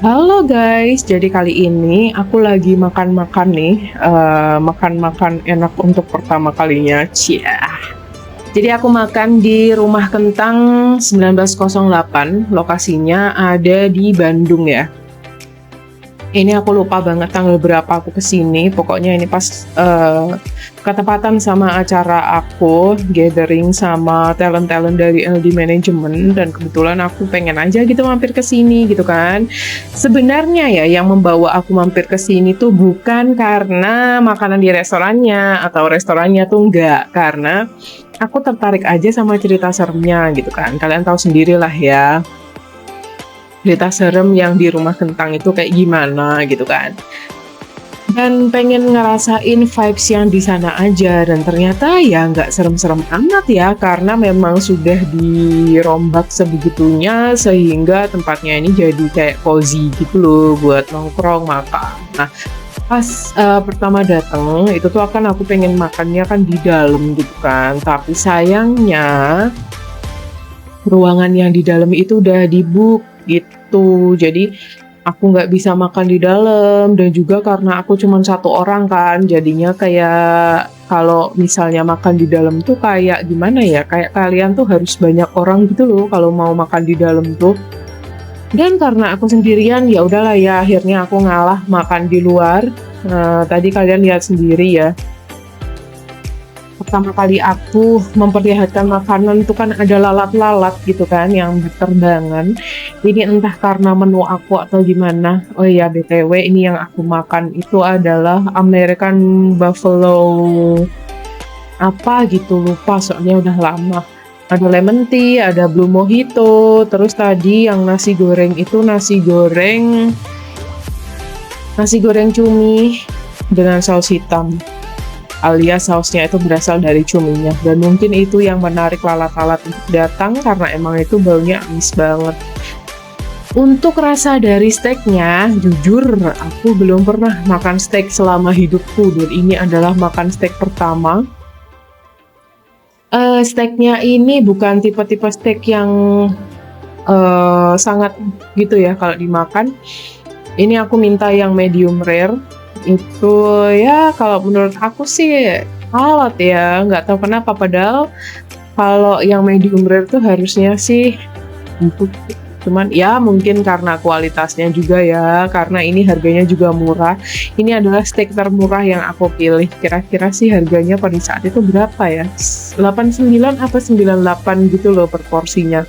Halo guys, jadi kali ini aku lagi makan-makan nih, makan-makan enak untuk pertama kalinya, cia. Jadi aku makan di Rumah Kentang 1908, lokasinya ada di Bandung ya. Ini aku lupa banget tanggal berapa aku kesini, pokoknya ini pas ketepatan sama acara aku gathering sama talent-talent dari LD Management, dan kebetulan aku pengen aja gitu mampir ke sini gitu kan. Sebenarnya ya yang membawa aku mampir ke sini tuh bukan karena makanan di restorannya atau restorannya tuh enggak, karena aku tertarik aja sama cerita seremnya gitu kan. Kalian tahu sendirilah ya, cerita serem yang di Rumah Kentang itu kayak gimana gitu kan. Dan pengen ngerasain vibes yang di sana aja, dan ternyata ya nggak serem-serem amat ya, karena memang sudah dirombak sebegitunya sehingga tempatnya ini jadi kayak cozy gitu loh buat nongkrong makan. Nah, pas pertama dateng itu tuh aku pengen makannya kan di dalam gitu kan, tapi sayangnya ruangan yang di dalam itu udah di-book gitu. Jadi aku nggak bisa makan di dalam, dan juga karena aku cuman satu orang kan, jadinya kayak kalau misalnya makan di dalam tuh kayak gimana ya, kayak kalian tuh harus banyak orang gitu loh kalau mau makan di dalam tuh. Dan karena aku sendirian, ya udahlah ya, akhirnya aku ngalah makan di luar. Tadi kalian lihat sendiri ya, pertama kali aku memperlihatkan makanan itu kan ada lalat-lalat gitu kan yang berterbangan. Ini entah karena menu aku atau gimana. Oh iya, BTW ini yang aku makan itu adalah American Buffalo apa gitu, lupa soalnya udah lama. Ada lemon tea, ada blue mojito, terus tadi yang nasi goreng itu nasi goreng cumi dengan saus hitam, alias sausnya itu berasal dari cuminya, dan mungkin itu yang menarik lalat-lalat untuk datang karena emang itu baunya amis banget. Untuk rasa dari steaknya, jujur aku belum pernah makan steak selama hidupku, dan ini adalah makan steak pertama. Steaknya ini bukan tipe-tipe steak yang sangat gitu ya kalau dimakan. Ini aku minta yang medium rare. Itu ya kalau menurut aku sih alot ya, nggak tahu kenapa, padahal kalau yang medium rare tuh harusnya sih empuk. Cuman ya mungkin karena kualitasnya juga ya, karena ini harganya juga murah. Ini adalah steak termurah yang aku pilih. Kira-kira sih harganya pada saat itu berapa ya? 89 apa 98 gitu loh per porsinya.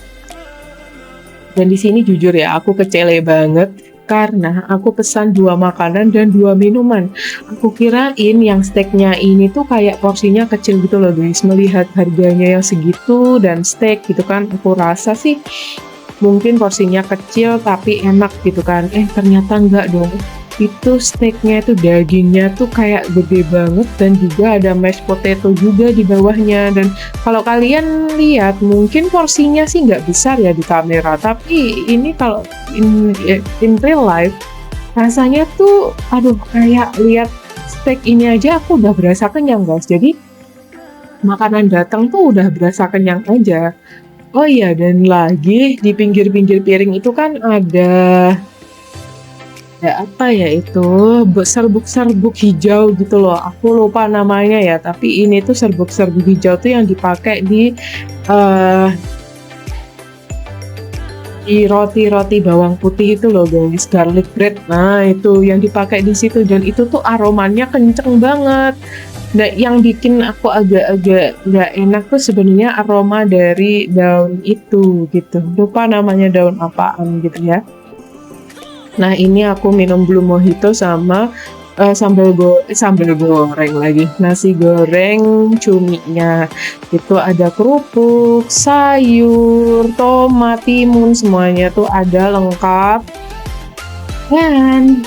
Dan di sini jujur ya, aku kecele banget karena aku pesan 2 makanan dan 2 minuman. Aku kirain yang steaknya ini tuh kayak porsinya kecil gitu loh guys. Melihat harganya yang segitu dan steak gitu kan, aku rasa sih mungkin porsinya kecil tapi enak gitu kan. Ternyata enggak dong. Itu steaknya itu dagingnya tuh kayak gede banget, dan juga ada mashed potato juga di bawahnya. Dan kalau kalian lihat mungkin porsinya sih nggak besar ya di kamera, tapi ini kalau in real life rasanya tuh aduh, kayak lihat steak ini aja aku udah berasa kenyang guys. Jadi makanan datang tuh udah berasa kenyang aja. Oh iya, dan lagi di pinggir-pinggir piring itu kan ada apa ya itu, serbuk-serbuk hijau gitu loh. Aku lupa namanya ya, tapi ini tuh serbuk-serbuk hijau tuh yang dipakai eh, di roti-roti bawang putih itu loh guys, garlic bread. Nah, itu yang dipakai di situ, dan itu tuh aromanya kenceng banget. Nah, yang bikin aku agak-agak nggak enak tuh sebenarnya aroma dari daun itu gitu. Lupa namanya daun apaan gitu ya. Nah, ini aku minum blue mojito sama sambal goreng lagi, nasi goreng cuminya. Itu ada kerupuk, sayur, tomat, timun, semuanya tuh ada lengkap. Dan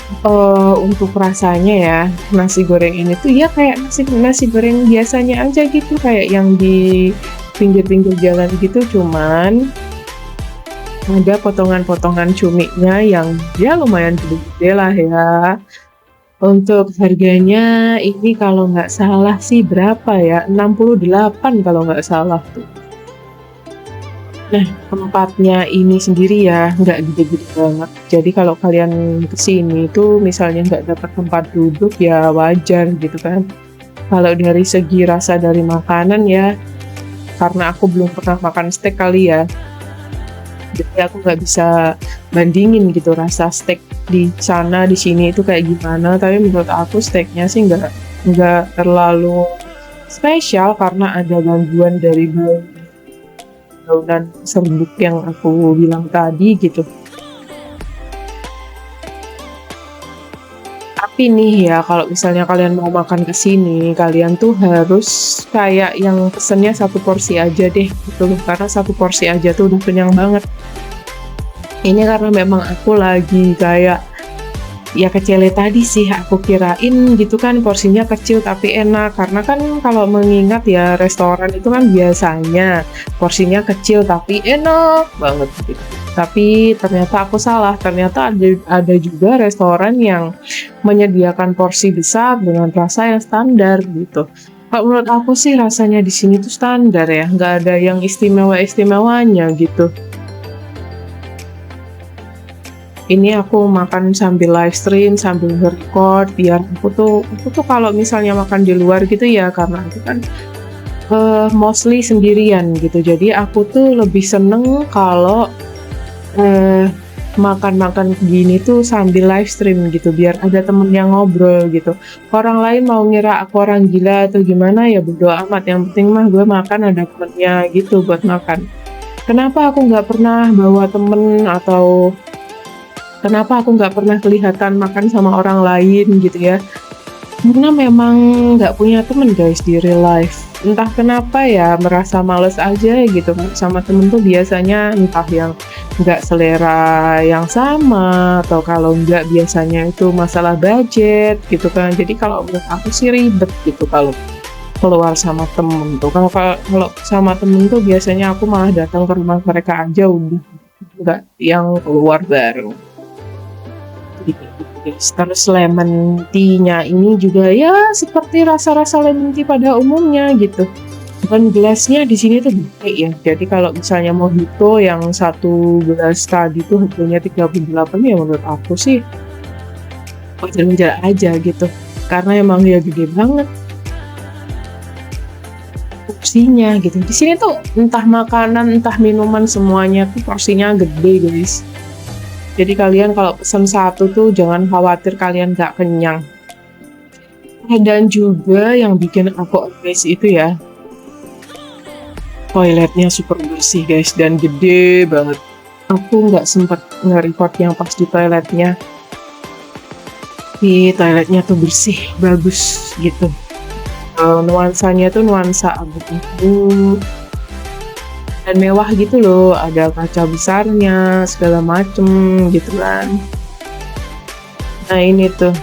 untuk rasanya ya, nasi goreng ini tuh ya kayak nasi nasi goreng biasanya aja gitu, kayak yang di pinggir-pinggir jalan gitu, cuman ada potongan-potongan cuminya yang ya lumayan gede-gede lah ya. Untuk harganya ini kalau nggak salah sih berapa ya, 68 kalau nggak salah tuh. Nah, tempatnya ini sendiri ya, nggak gede-gede banget. Jadi kalau kalian kesini tuh misalnya nggak dapat tempat duduk ya wajar gitu kan. Kalau dari segi rasa dari makanan ya, karena aku belum pernah makan steak kali ya, jadi aku nggak bisa bandingin gitu rasa steak di sana di sini itu kayak gimana. Tapi menurut aku steaknya sih nggak terlalu spesial karena ada gangguan dari daunan serbuk yang aku bilang tadi gitu. Tapi nih ya, kalau misalnya kalian mau makan ke sini, kalian tuh harus kayak yang pesennya satu porsi aja deh gitu loh, karena satu porsi aja tuh udah kenyang banget. Ini karena memang aku lagi kayak ya kecele tadi sih aku kirain gitu kan porsinya kecil tapi enak, karena kan kalau mengingat ya restoran itu kan biasanya porsinya kecil tapi enak banget gitu. Tapi ternyata aku salah, ternyata ada juga restoran yang menyediakan porsi besar dengan rasa yang standar gitu. Kalau menurut aku sih rasanya di sini tuh standar ya, nggak ada yang istimewa-istimewanya gitu. Ini aku makan sambil live stream, sambil record biar aku tuh kalau misalnya makan di luar gitu ya karena aku kan mostly sendirian gitu. Jadi aku tuh lebih seneng kalau makan-makan gini tuh sambil live stream gitu biar ada temen yang ngobrol gitu. Orang lain mau ngira aku orang gila atau gimana ya bodo amat. Yang penting mah gue makan ada temennya gitu buat makan. Kenapa aku nggak pernah bawa temen atau kenapa aku nggak pernah kelihatan makan sama orang lain gitu ya? Karena memang nggak punya temen guys di real life. Entah kenapa ya merasa males aja gitu kan sama temen tuh biasanya entah yang nggak selera yang sama atau kalau nggak biasanya itu masalah budget gitu kan. Jadi kalau menurut aku sih ribet gitu kalau keluar sama temen tuh. Kalau sama temen tuh biasanya aku malah datang ke rumah mereka aja udah nggak yang keluar bareng. Terus lemon tea-nya ini juga ya seperti rasa-rasa lemon tea pada umumnya gitu. Dan gelasnya di sini tuh gede ya. Jadi kalau misalnya mojito yang satu gelas tadi tuh harganya 38 ya menurut aku sih wajar-wajar aja gitu. Karena emang ya gede banget porsinya gitu. Di sini tuh entah makanan, entah minuman semuanya tuh porsinya gede guys. Jadi kalian kalau pesen satu tuh jangan khawatir kalian gak kenyang. Dan juga yang bikin aku amazed itu ya, toiletnya super bersih guys dan gede banget. Aku nggak sempat nge-record yang pas di toiletnya. Di toiletnya tuh bersih, bagus gitu. Nuansanya tuh nuansa abu-abu dan mewah gitu loh, ada kaca besarnya segala macem gitu kan. Nah ini tuh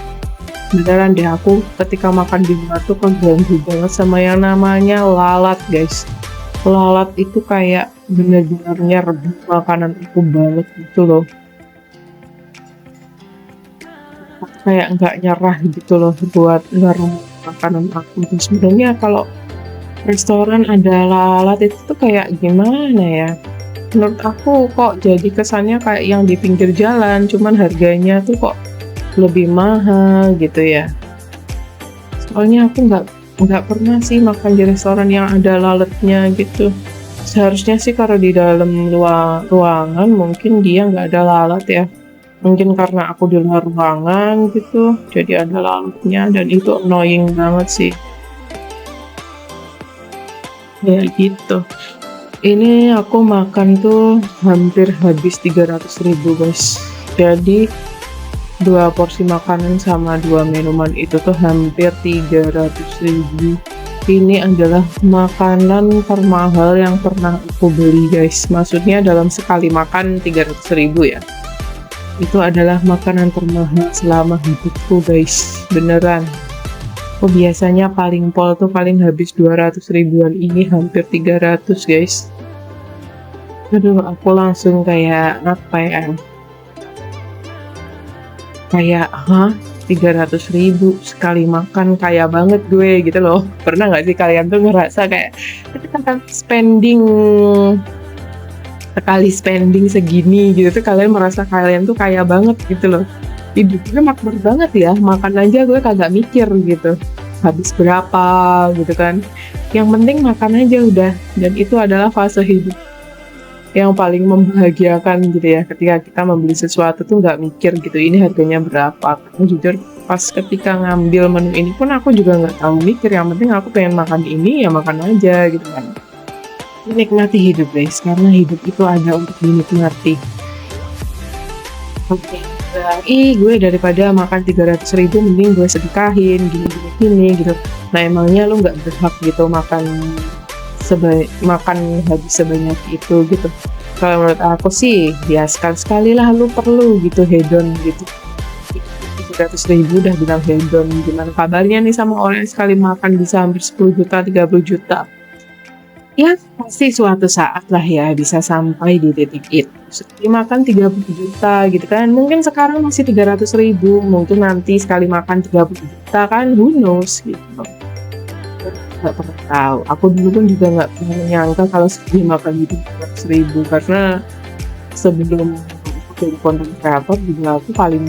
beneran deh aku ketika makan di luar tuh keganggu banget sama yang namanya lalat guys. Lalat itu kayak bener-bener nyerbu makanan aku banget gitu loh, kayak nggak nyerah gitu loh buat ngerem makanan aku. Dan sebenarnya kalau restoran ada lalat itu tuh kayak gimana ya, menurut aku kok jadi kesannya kayak yang di pinggir jalan cuman harganya tuh kok lebih mahal gitu ya. Soalnya aku nggak pernah sih makan di restoran yang ada lalatnya gitu. Seharusnya sih kalau di dalam ruangan mungkin dia nggak ada lalat ya, mungkin karena aku di luar ruangan gitu jadi ada lalatnya dan itu annoying banget sih ya gitu. Ini aku makan tuh hampir habis 300.000 guys. Jadi 2 porsi makanan sama 2 minuman itu tuh hampir 300.000. Ini adalah makanan termahal yang pernah aku beli guys. Maksudnya dalam sekali makan 300.000 ya. Itu adalah makanan termahal selama hidupku guys, beneran. Aku biasanya paling pol tuh paling habis 200 ribuan, ini hampir 300 guys. Aduh aku langsung kayak apa ya, kayak 300.000 sekali makan, kaya banget gue gitu loh. Pernah nggak sih kalian tuh ngerasa kayak ketika spending sekali spending segini gitu tuh kalian merasa kalian tuh kaya banget gitu loh. Hidupnya makmur banget ya, makan aja gue kagak mikir gitu, habis berapa gitu kan. Yang penting makan aja udah, dan itu adalah fase hidup yang paling membahagiakan gitu ya, ketika kita membeli sesuatu tuh nggak mikir gitu, ini harganya berapa. Karena jujur pas ketika ngambil menu ini pun aku juga nggak tahu mikir, yang penting aku pengen makan ini, ya makan aja gitu kan. Menikmati hidup guys, karena hidup itu ada untuk dinikmati. Oke, gue daripada makan 300.000 mending gue sedekahin gini gitu. Nah emangnya lu nggak berhak gitu makan makan habis sebanyak itu gitu. Kalau menurut aku sih ya sekali-sekali lah lu perlu gitu hedon gitu. 300.000 udah bilang hedon, gimana kabarnya nih sama orang yang sekali makan bisa hampir 10 juta 30 juta. Ya pasti suatu saat lah ya bisa sampai di titik itu. Sekali makan 30 juta gitu kan, mungkin sekarang masih 300.000, mungkin nanti sekali makan 30 juta kan, who knows gitu. Nggak pernah tahu, aku dulu pun juga nggak pernah menyangka kalau sekali makan gitu 300.000, karena sebelum aku jadi content creator juga aku paling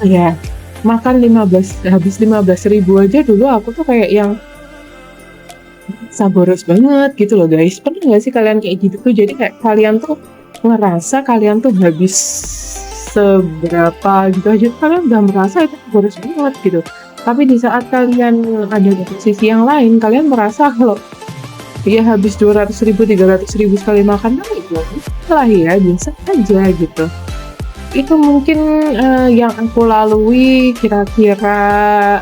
ya makan 15 habis 15.000 aja dulu aku tuh kayak yang saboros banget gitu loh guys. Pernah nggak sih kalian kayak gitu tuh? Jadi kayak kalian tuh ngerasa kalian tuh habis seberapa gitu aja, kalian udah merasa itu saboros banget gitu. Tapi di saat kalian ada di posisi yang lain, kalian merasa kalau ya habis 200.000 300.000 sekali makan itu lah ya biasa aja gitu. Itu mungkin yang aku lalui kira-kira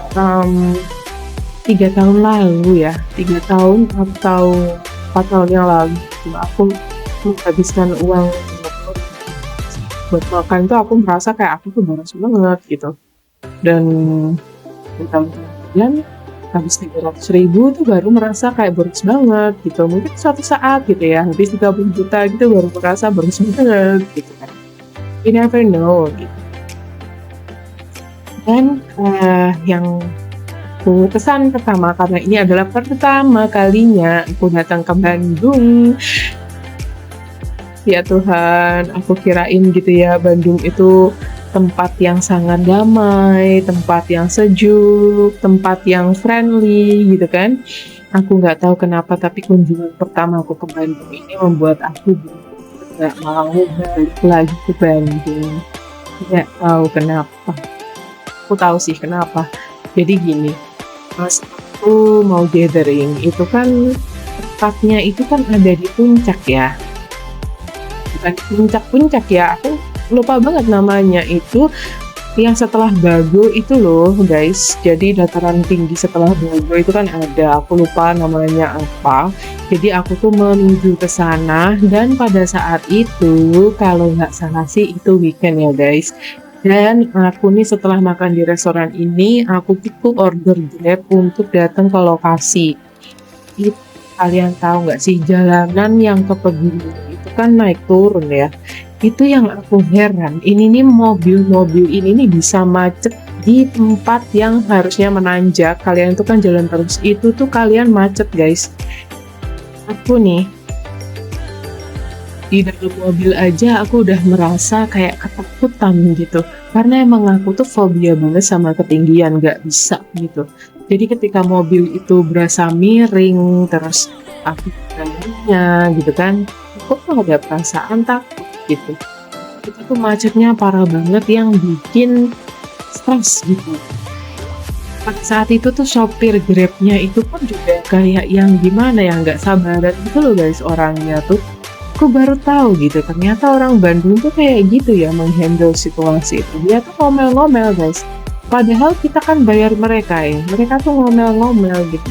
3 tahun lalu ya, 3 tahun atau 4 tahun yang lalu aku menghabiskan uang buat makan tuh, aku merasa kayak aku tuh boros banget gitu. Dan di tahun kemudian habis 300.000 tuh baru merasa kayak boros banget gitu. Mungkin suatu saat gitu ya habis 30 juta gitu baru merasa boros banget gitu kan. You never know gitu. Dan yang kesan pertama, karena ini adalah pertama kalinya aku datang ke Bandung. Ya Tuhan, aku kirain gitu ya Bandung itu tempat yang sangat damai, tempat yang sejuk, tempat yang friendly gitu kan. Aku nggak tahu kenapa, tapi kunjungan pertama aku ke Bandung ini membuat aku nggak mau balik lagi ke Bandung. Nggak tahu kenapa. Aku tahu sih kenapa. Jadi gini, pas aku mau gathering itu kan tempatnya itu kan ada di puncak ya, bukan puncak-puncak ya, aku lupa banget namanya, itu yang setelah Bago itu loh guys. Jadi dataran tinggi setelah Bago itu kan ada, aku lupa namanya apa. Jadi aku tuh menuju ke sana, dan pada saat itu kalau nggak salah sih itu weekend ya guys. Dan aku nih setelah makan di restoran ini, aku tuh order Grab untuk datang ke lokasi. Itu kalian tahu nggak sih, jalanan yang ke pegunungan itu kan naik turun ya. Itu yang aku heran, ini nih mobil-mobil ini nih bisa macet di tempat yang harusnya menanjak. Kalian tuh kan jalan terus, itu tuh kalian macet guys. Aku nih di dalam mobil aja aku udah merasa kayak ketakutan gitu, karena emang aku tuh fobia banget sama ketinggian, gak bisa gitu. Jadi ketika mobil itu berasa miring terus aku jalannya gitu kan, aku tuh ada perasaan takut gitu. Itu tuh macetnya parah banget yang bikin stres gitu. Pada saat itu tuh sopir Grabnya itu pun juga kayak yang gimana ya, nggak sabaran gitu loh guys orangnya tuh. Aku baru tahu gitu, ternyata orang Bandung tuh kayak gitu ya menghandle situasi itu. Dia tuh ngomel-ngomel guys. Padahal kita kan bayar mereka ya. Mereka tuh ngomel-ngomel gitu.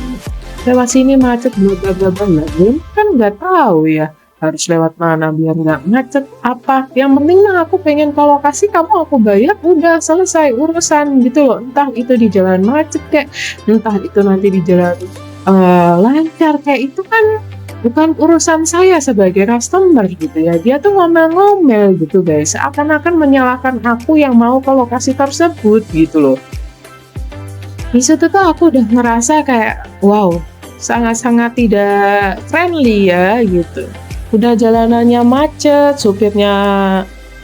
Lewat sini macet bla bla bla bla. Kan nggak tahu ya harus lewat mana biar nggak macet apa. Yang penting mah aku pengen ke lokasi, kamu aku bayar, udah selesai urusan gitu loh. Entah itu di jalan macet kayak, entah itu nanti di jalan lancar kayak, itu kan bukan urusan saya sebagai customer gitu ya. Dia tuh ngomel-ngomel gitu guys, seakan-akan menyalahkan aku yang mau ke lokasi tersebut gitu loh. Di situ tuh aku udah ngerasa kayak wow, sangat-sangat tidak friendly ya gitu. udah jalanannya macet, supirnya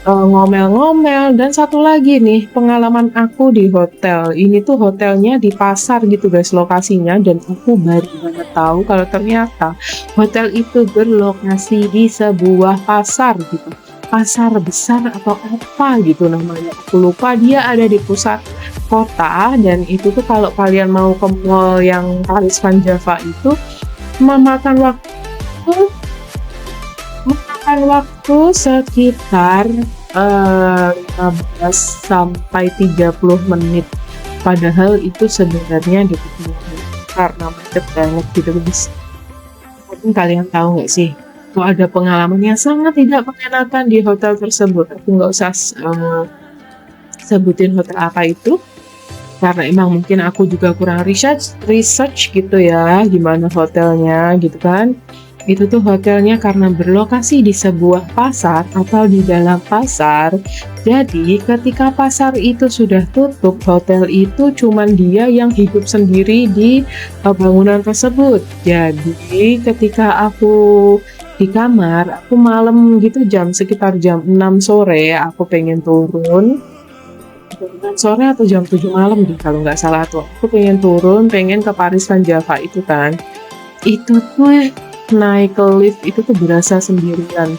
ngomel-ngomel. Dan satu lagi nih, pengalaman aku di hotel. Ini tuh hotelnya di pasar gitu guys lokasinya, dan aku baru banget tahu kalau ternyata hotel itu berlokasi di sebuah pasar gitu. Pasar besar atau apa gitu namanya. Aku lupa, dia ada di pusat kota, dan itu tuh kalau kalian mau ke mall yang Paris Van Java itu memakan waktu sekitar 15 sampai 30 menit. Padahal itu sebenarnya deket banget karena macet banget gitu guys. Mungkin kalian tahu nggak sih? Tuh ada pengalaman yang sangat tidak mengenakan di hotel tersebut. Aku nggak usah sebutin hotel apa itu, karena emang mungkin aku juga kurang research gitu ya, gimana hotelnya gitu kan. Itu tuh hotelnya karena berlokasi di sebuah pasar atau di dalam pasar. Jadi ketika pasar itu sudah tutup, hotel itu cuman dia yang hidup sendiri di bangunan tersebut. Jadi ketika aku di kamar, aku malam gitu sekitar jam 6 sore, aku pengen turun. Jam 6 sore atau jam 7 malam deh kalau nggak salah tuh. Aku pengen turun, pengen ke Paris Van Java itu kan. Itu tuh naik ke lift itu tuh berasa sendirian.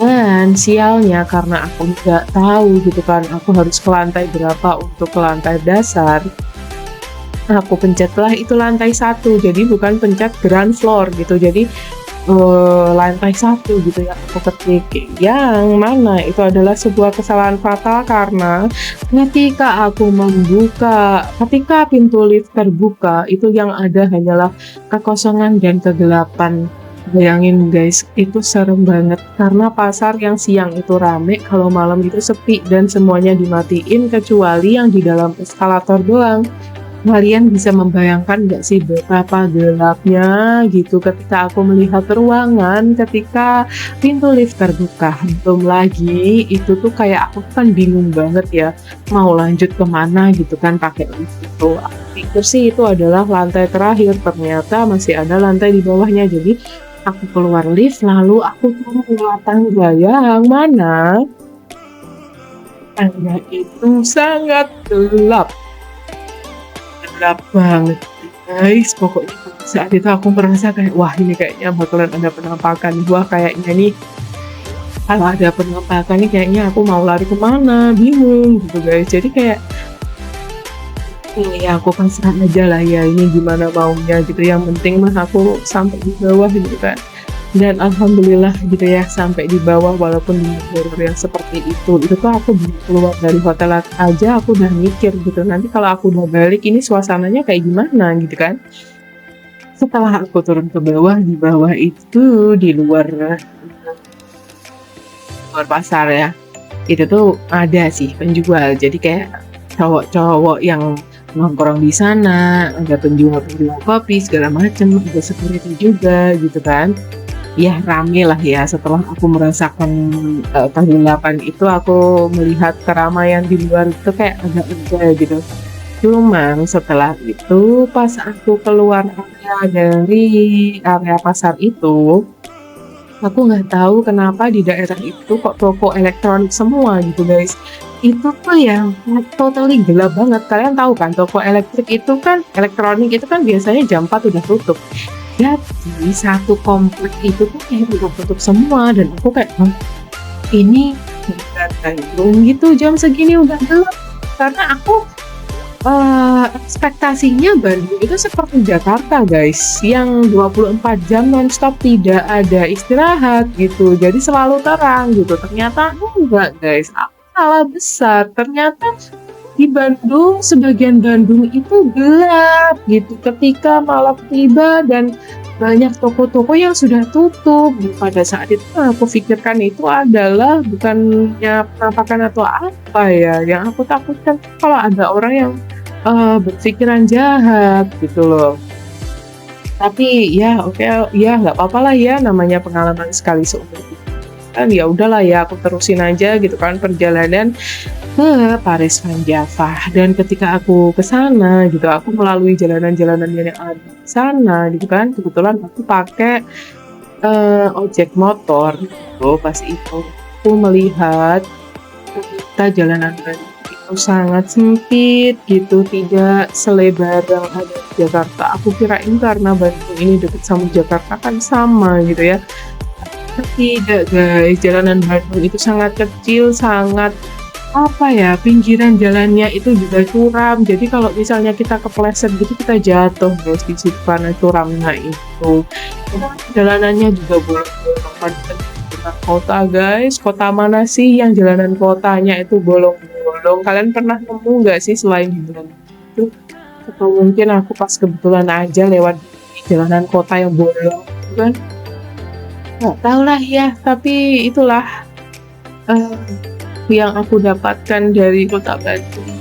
Dan sialnya karena aku nggak tahu gitu kan, aku harus ke lantai berapa untuk ke lantai dasar. Aku pencetlah itu lantai 1, jadi bukan pencet ground floor gitu. Jadi lantai 1 gitu yang aku ketik, yang mana itu adalah sebuah kesalahan fatal karena ketika pintu lift terbuka, itu yang ada hanyalah kekosongan dan kegelapan. Bayangin guys, itu serem banget karena pasar yang siang itu rame, kalau malam itu sepi dan semuanya dimatiin kecuali yang di dalam eskalator doang. Kalian bisa membayangkan nggak sih betapa gelapnya gitu ketika aku melihat ruangan ketika pintu lift terbuka. Belum lagi itu tuh kayak aku kan bingung banget ya mau lanjut kemana gitu kan pakai lift itu. Aku pikir sih itu adalah lantai terakhir, ternyata masih ada lantai di bawahnya. Jadi aku keluar lift lalu aku turun lewat tangga yang mana tangga itu sangat gelap banget guys. Pokoknya saat itu aku merasa kayak wah ini kayaknya bakalan ada penampakan. Wah kayaknya nih kalau ada penampakan nih kayaknya aku mau lari kemana, bingung gitu guys. Jadi kayak ya aku pasrah aja lah ya, ini gimana maunya gitu, yang penting mah aku sampai di bawah gitu kan. Dan alhamdulillah gitu ya, sampai di bawah walaupun di horor yang seperti itu tuh aku belum keluar dari hotel aja aku udah mikir gitu, nanti kalau aku udah balik ini suasananya kayak gimana gitu kan. Setelah aku turun ke bawah, di bawah itu di luar pasar ya, itu tuh ada sih penjual, jadi kayak cowok-cowok yang nongkrong di sana, ada penjual-penjual kopi segala macem, ada security juga gitu kan. Ya rame lah ya, setelah aku merasakan kegelapan itu, aku melihat keramaian di luar itu kayak agak lega gitu. Cuman setelah itu pas aku keluar dari area pasar itu, aku nggak tahu kenapa di daerah itu kok toko elektronik semua gitu guys. Itu tuh yang totally gelap banget. Kalian tahu kan toko elektronik itu kan biasanya jam 4 udah tutup. Jadi satu komplek itu tuh kayak udah tutup semua, dan aku kayak ini beneran gitu jam segini udah gelap. Karena aku ekspektasinya Bandung itu seperti Jakarta guys, yang 24 jam nonstop tidak ada istirahat gitu, jadi selalu terang gitu. Ternyata enggak guys, aku salah besar. Ternyata di Bandung, sebagian Bandung itu gelap gitu ketika malam tiba, dan banyak toko-toko yang sudah tutup. Pada saat itu aku pikirkan itu adalah bukannya penampakan atau apa ya, yang aku takutkan kalau ada orang yang berpikiran jahat gitu loh. Tapi ya oke, ya nggak apa-apa lah ya, namanya pengalaman sekali seumur hidup kan. Ya udahlah ya, aku terusin aja gitu kan perjalanan ke Paris Van Java. Dan ketika aku ke sana gitu, aku melalui jalanan-jalanan yang ada di sana gitu kan. Kebetulan aku pakai ojek motor gitu. Pas itu aku melihat ternyata jalanan Bandung itu sangat sempit gitu, tidak selebar yang ada di Jakarta. Aku kirain karena Bandung ini dekat sama Jakarta kan sama gitu ya. Tidak guys, jalanan Bandung itu sangat kecil, sangat apa ya, pinggiran jalannya itu juga curam. Jadi kalau misalnya kita kepleset gitu kita jatuh guys di situ karena curamnya itu. Jalanannya juga bolong-bolong dengan kota guys. Kota mana sih yang jalanan kotanya itu bolong-bolong? Kalian pernah nemu nggak sih selain di Bandung itu? Atau mungkin aku pas kebetulan aja lewat di jalanan kota yang bolong, gitu kan? Nggak tahu lah ya, tapi itulah eh, yang aku dapatkan dari kota Bandung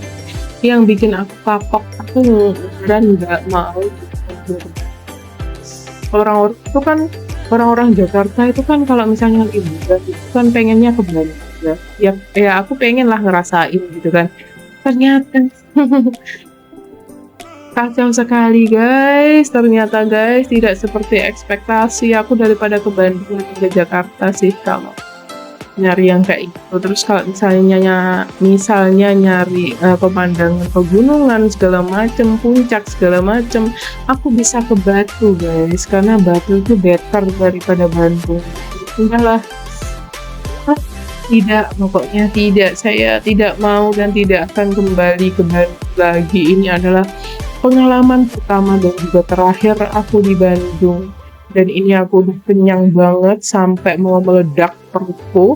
yang bikin aku kapok. Aku beneran nggak mau gitu. Orang-orang itu kan, orang-orang Jakarta itu kan kalau misalnya liburan itu kan pengennya ke Bandung ya. Ya aku pengen lah ngerasain gitu kan. Ternyata kacau sekali guys. Ternyata guys tidak seperti ekspektasi aku. Daripada ke Bandung lebih ke Jakarta sih kalau nyari yang kayak itu. Terus kalau misalnya nyari pemandangan pegunungan segala macem, puncak segala macem, aku bisa ke Batu guys, karena Batu itu better daripada Bandung. Udahlah, ah, tidak, pokoknya tidak, saya tidak mau dan tidak akan kembali ke Bandung lagi. Ini adalah pengalaman pertama dan juga terakhir aku di Bandung. Dan ini aku udah kenyang banget sampai mau meledak perutku.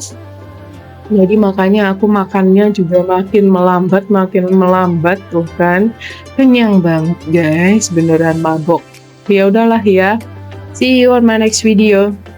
Jadi makanya aku makannya juga makin melambat tuh kan. Kenyang banget guys, beneran mabok. Ya udahlah ya. See you on my next video.